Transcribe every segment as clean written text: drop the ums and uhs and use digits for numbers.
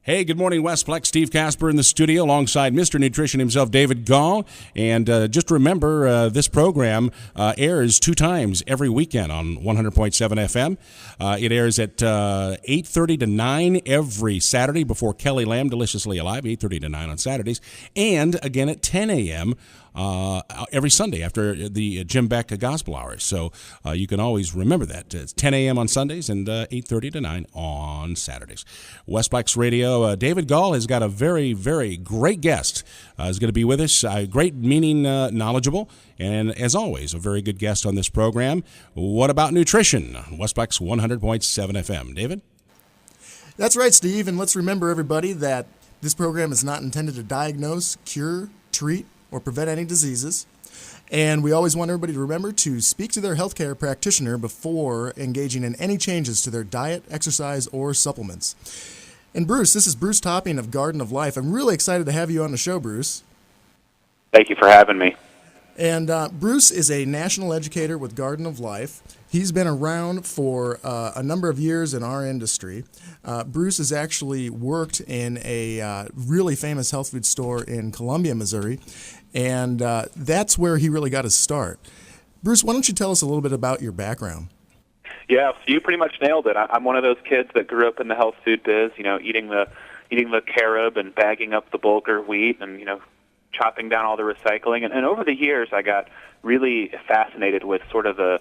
Hey, good morning, Westplex. Steve Casper in the studio alongside Mr. Nutrition himself, David Gall. And just remember, this program airs 2 times every weekend on 100.7 FM. It airs at 8:30 to 9 every Saturday before Kelly Lamb, Deliciously Alive, 8:30 to 9 on Saturdays. And again at 10 a.m. Every Sunday after the Jim Beck Gospel Hours. So you can always remember that. It's 10 a.m. on Sundays and 8:30 to 9 on Saturdays. Westplex Radio, David Gall has got a very, very great guest. Is going to be with us. Great, meaning, knowledgeable, and as always, a very good guest on this program. What about nutrition? Westplex 100.7 FM. David? That's right, Steve. And let's remember, everybody, that this program is not intended to diagnose, cure, treat, or prevent any diseases. And we always want everybody to remember to speak to their healthcare practitioner before engaging in any changes to their diet, exercise, or supplements. And Bruce, this is Bruce Topping of Garden of Life. I'm really excited to have you on the show, Bruce. Thank you for having me. And Bruce is a national educator with Garden of Life. He's been around for a number of years in our industry. Bruce has actually worked in a really famous health food store in Columbia, Missouri, and that's where he really got his start. Bruce, why don't you tell us a little bit about your background? Yeah, so you pretty much nailed it. I'm one of those kids that grew up in the health food biz, eating the carob and bagging up the bulgur wheat and, chopping down all the recycling. And over the years, I got really fascinated with sort of the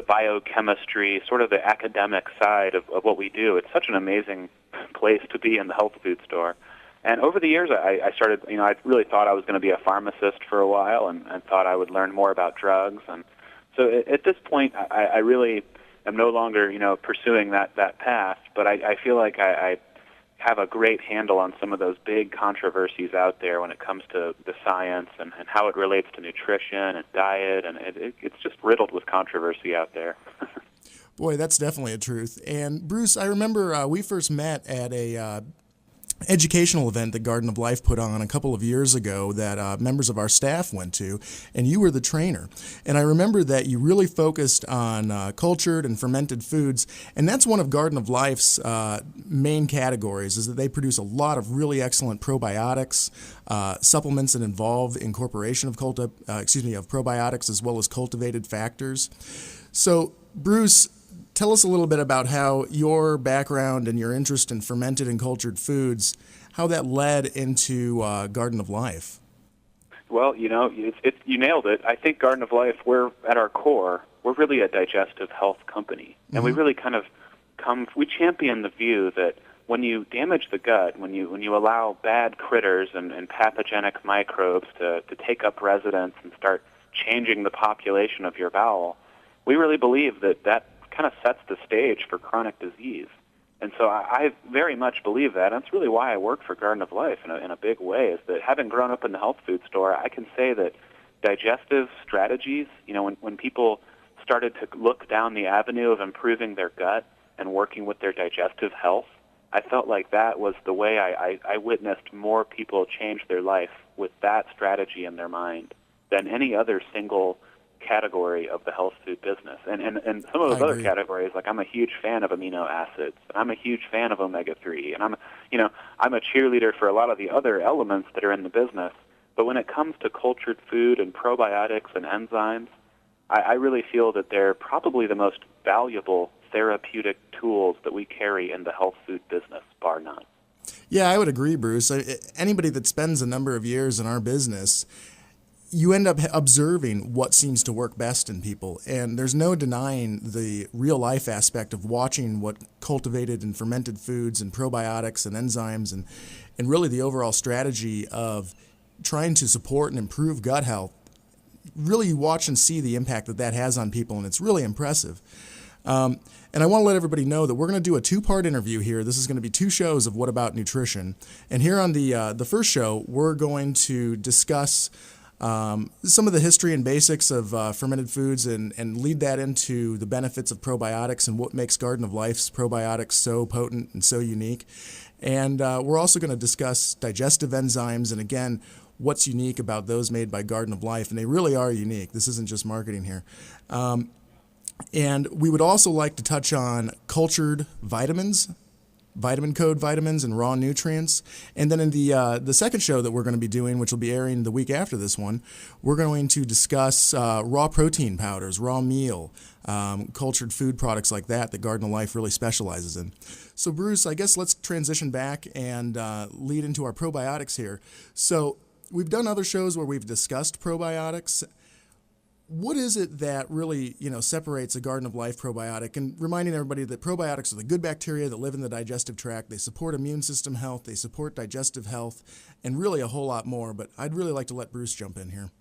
biochemistry, sort of the academic side of what we do. It's such an amazing place to be in the health food store. And over the years, I started, I really thought I was going to be a pharmacist for a while and thought I would learn more about drugs. And so at this point, I really am no longer, pursuing that path, but I feel like I have a great handle on some of those big controversies out there when it comes to the science and how it relates to nutrition and diet, and it's just riddled with controversy out there. Boy, that's definitely a truth. And Bruce, I remember we first met at a educational event that Garden of Life put on a couple of years ago that members of our staff went to, and you were the trainer. And I remember that you really focused on cultured and fermented foods, and that's one of Garden of Life's main categories, is that they produce a lot of really excellent probiotics, supplements that involve incorporation of probiotics as well as cultivated factors. So, Bruce, tell us a little bit about how your background and your interest in fermented and cultured foods, how that led into Garden of Life. Well, you nailed it. I think Garden of Life, we're at our core, we're really a digestive health company. And we really kind of we champion the view that when you damage the gut, when you allow bad critters and pathogenic microbes to take up residence and start changing the population of your bowel, we really believe that kind of sets the stage for chronic disease. And so I very much believe that, and that's really why I work for Garden of Life in a big way, is that having grown up in the health food store, I can say that digestive strategies, when people started to look down the avenue of improving their gut and working with their digestive health, I felt like that was the way I witnessed more people change their life with that strategy in their mind than any other single category of the health food business. And some of those other categories, like I'm a huge fan of amino acids, and I'm a huge fan of omega-3, and I'm a cheerleader for a lot of the other elements that are in the business. But when it comes to cultured food and probiotics and enzymes, I really feel that they're probably the most valuable therapeutic tools that we carry in the health food business, bar none. Yeah, I would agree, Bruce. Anybody that spends a number of years in our business, you end up observing what seems to work best in people. And there's no denying the real-life aspect of watching what cultivated and fermented foods and probiotics and enzymes and really the overall strategy of trying to support and improve gut health. Really, you watch and see the impact that has on people, and it's really impressive. And I want to let everybody know that we're going to do a 2-part interview here. This is going to be 2 shows of What About Nutrition. And here on the first show, we're going to discuss some of the history and basics of fermented foods and lead that into the benefits of probiotics and what makes Garden of Life's probiotics so potent and so unique. And we're also going to discuss digestive enzymes and, again, what's unique about those made by Garden of Life. And they really are unique. This isn't just marketing here. And we would also like to touch on cultured vitamins vitamin code vitamins and raw nutrients. And then in the second show that we're going to be doing, which will be airing the week after this one, we're going to discuss raw protein powders, raw meal, cultured food products like that Garden of Life really specializes in. So Bruce, I guess let's transition back and lead into our probiotics here. So we've done other shows where we've discussed probiotics. What is it that really, separates a Garden of Life probiotic? And reminding everybody that probiotics are the good bacteria that live in the digestive tract. They support immune system health. They support digestive health, and really a whole lot more. But I'd really like to let Bruce jump in here.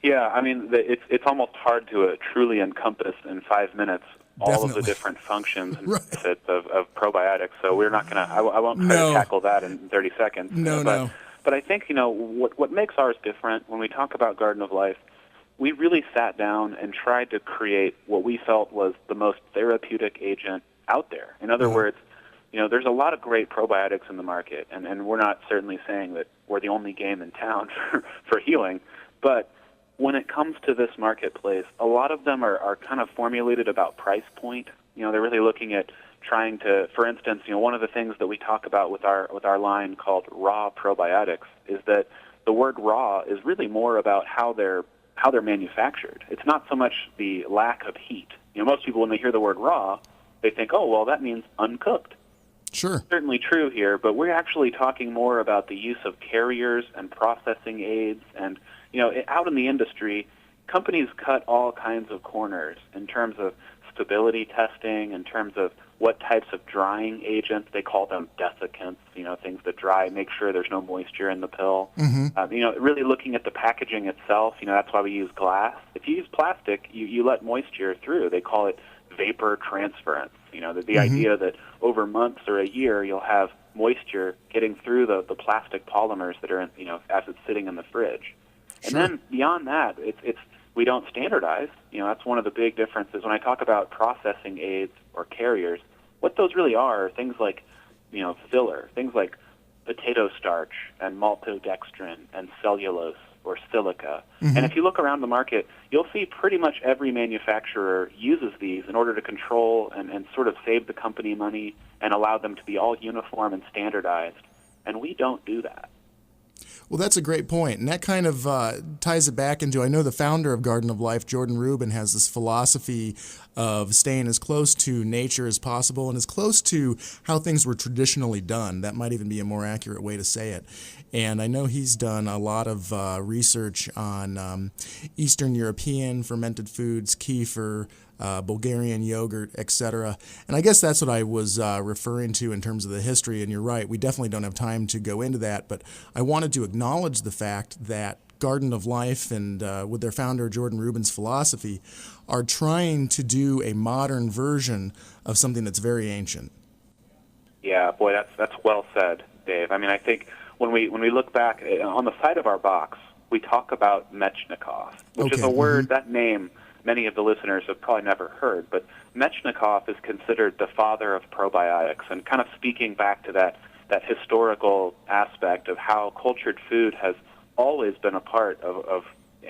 Yeah, I mean, it's almost hard to truly encompass in 5 minutes all of the different functions and benefits of probiotics. So we're not going to. I won't try to tackle that in 30 seconds. But I think what makes ours different when we talk about Garden of Life. We really sat down and tried to create what we felt was the most therapeutic agent out there. In other words, there's a lot of great probiotics in the market, and we're not certainly saying that we're the only game in town for healing. But when it comes to this marketplace, a lot of them are kind of formulated about price point. They're really looking at trying to, for instance, one of the things that we talk about with our line called raw probiotics is that the word raw is really more about how they're manufactured. It's not so much the lack of heat. Most people, when they hear the word raw, they think, oh, well, that means uncooked. Sure. Certainly true here, but we're actually talking more about the use of carriers and processing aids. And, out in the industry, companies cut all kinds of corners in terms of stability testing, in terms of what types of drying agents. They call them desiccants, things that dry, make sure there's no moisture in the pill. Really looking at the packaging itself, that's why we use glass. If you use plastic, you let moisture through. They call it vapor transference. The idea that over months or a year you'll have moisture getting through the plastic polymers that are, as it's sitting in the fridge. And then beyond that, it's we don't standardize. That's one of the big differences. When I talk about processing aids or carriers, what those really are things like, filler, things like potato starch and maltodextrin and cellulose or silica. And if you look around the market, you'll see pretty much every manufacturer uses these in order to control and sort of save the company money and allow them to be all uniform and standardized. And we don't do that. Well, that's a great point, and that kind of ties it back into, I know the founder of Garden of Life, Jordan Rubin, has this philosophy of staying as close to nature as possible and as close to how things were traditionally done. That might even be a more accurate way to say it. And I know he's done a lot of research on Eastern European fermented foods, kefir, Bulgarian yogurt, etc. And I guess that's what I was referring to in terms of the history, and you're right, we definitely don't have time to go into that, but I wanted to acknowledge the fact that Garden of Life and with their founder Jordan Rubin's philosophy are trying to do a modern version of something that's very ancient. Yeah, boy, that's well said, Dave. I mean, I think when we look back on the side of our box, we talk about Mechnikov, which is a word, that name many of the listeners have probably never heard, but Mechnikov is considered the father of probiotics, and kind of speaking back to that historical aspect of how cultured food has always been a part of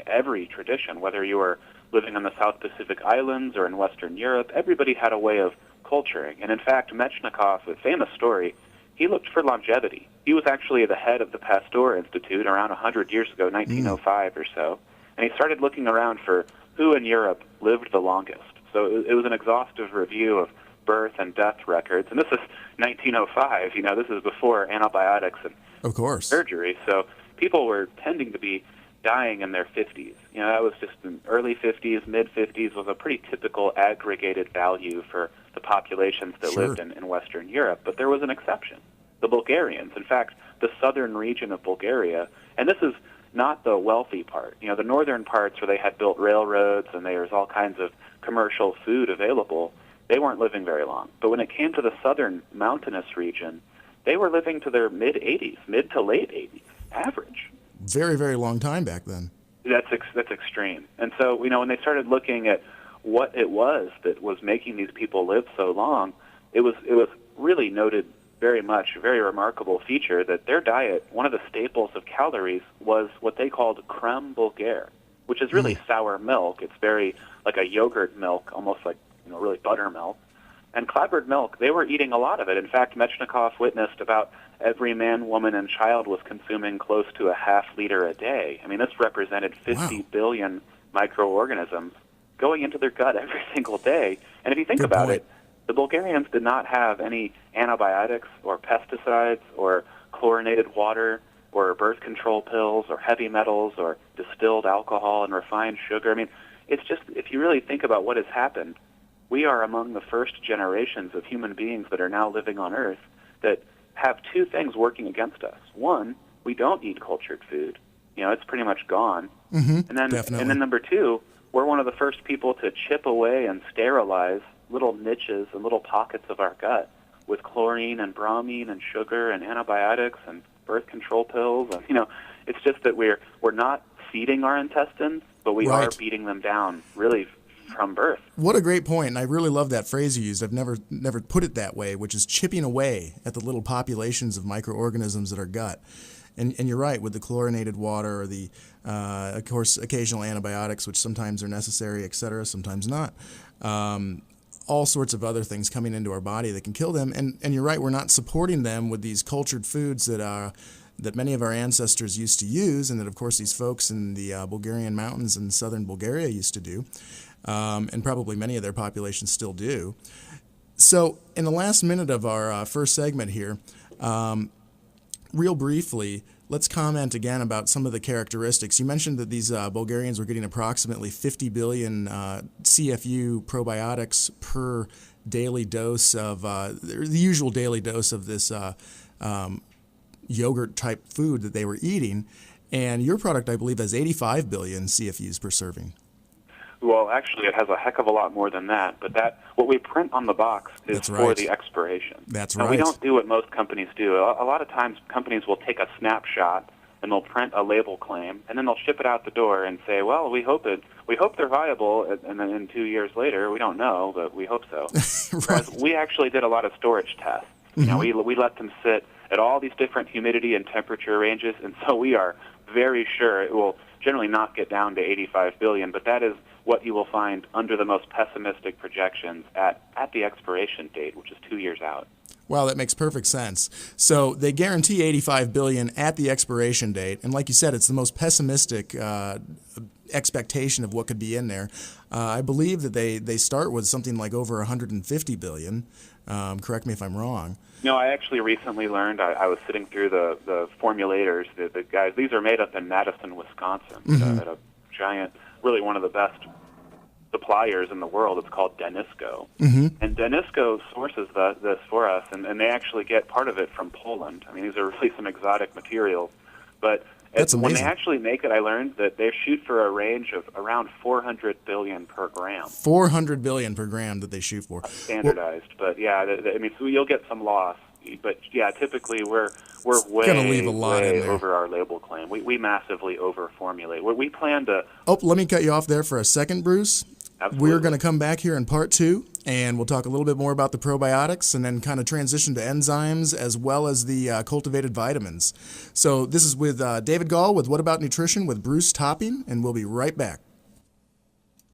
every tradition, whether you were living on the South Pacific Islands or in Western Europe, everybody had a way of culturing. And in fact, Mechnikov, a famous story, he looked for longevity. He was actually the head of the Pasteur Institute around 100 years ago, 1905 or so, and he started looking around for who in Europe lived the longest. So it was an exhaustive review of birth and death records. And this is 1905. This is before antibiotics and of course surgery. So people were tending to be dying in their 50s. That was just in early 50s, mid-50s was a pretty typical aggregated value for the populations that lived in Western Europe. But there was an exception, the Bulgarians. In fact, the southern region of Bulgaria, and this is not the wealthy part. The northern parts where they had built railroads and there was all kinds of commercial food available, they weren't living very long. But when it came to the southern mountainous region, they were living to their mid-80s, mid to late 80s, average. Very, very long time back then. That's extreme. And so, when they started looking at what it was that was making these people live so long, it was really noted very much, a very remarkable feature that their diet, one of the staples of calories, was what they called creme bulgare, which is really sour milk. It's very like a yogurt milk, almost like really buttermilk. And clabbered milk, they were eating a lot of it. In fact, Metchnikoff witnessed about every man, woman, and child was consuming close to a half liter a day. I mean, this represented 50 billion microorganisms going into their gut every single day. And if you think about it, the Bulgarians did not have any antibiotics or pesticides or chlorinated water or birth control pills or heavy metals or distilled alcohol and refined sugar. I mean, it's just, if you really think about what has happened, we are among the first generations of human beings that are now living on Earth that have two things working against us. One, we don't eat cultured food. You know, it's pretty much gone. And then number two, we're one of the first people to chip away and sterilize little niches and little pockets of our gut with chlorine and bromine and sugar and antibiotics and birth control pills. And, you know, it's just that we're not feeding our intestines, but we are beating them down, really, from birth. What a great point, and I really love that phrase you used. I've never put it that way, which is chipping away at the little populations of microorganisms that are gut. And you're right, with the chlorinated water or the, of course, occasional antibiotics, which sometimes are necessary, et cetera, sometimes not. All sorts of other things coming into our body that can kill them. And you're right, we're not supporting them with these cultured foods that many of our ancestors used to use, and that, of course, these folks in the Bulgarian mountains in southern Bulgaria used to do. And probably many of their populations still do. So in the last minute of our first segment here, real briefly, let's comment again about some of the characteristics. You mentioned that these Bulgarians were getting approximately 50 billion CFU probiotics per daily dose of, the usual daily dose of this yogurt-type food that they were eating. And your product, I believe, has 85 billion CFUs per serving. Well, actually, it has a heck of a lot more than that. But what we print on the box is for the expiration. That's right. We don't do what most companies do. A lot of times, companies will take a snapshot and they'll print a label claim, and then they'll ship it out the door and say, "Well, we hope they're viable." And then 2 years later, we don't know, but we hope so. Whereas we actually did a lot of storage tests. You know, we let them sit at all these different humidity and temperature ranges, and so we are very sure it will generally not get down to 85 billion, but that is what you will find under the most pessimistic projections at the expiration date, which is 2 years out. Wow, that makes perfect sense. So they guarantee 85 billion at the expiration date, and like you said, it's the most pessimistic expectation of what could be in there. I believe that they start with something like over 150 billion. Correct me if I'm wrong. No, I actually recently learned, I was sitting through the formulators, the guys, these are made up in Madison, Wisconsin, at a giant, really one of the best suppliers in the world. It's called Danisco. And Danisco sources this for us, and they actually get part of it from Poland. I mean, these are really some exotic materials. But when they actually make it, I learned that they shoot for a range of around 400 billion per gram. 400 billion per gram that they shoot for. Standardized. But yeah, I mean, so you'll get some loss. But yeah, typically we're way over our label claim. We massively over-formulate. We plan to... Oh, let me cut you off there for a second, Bruce. Absolutely. We're going to come back here in part 2, and we'll talk a little bit more about the probiotics and then kind of transition to enzymes as well as the cultivated vitamins. So this is with David Gall with What About Nutrition with Bruce Topping, and we'll be right back.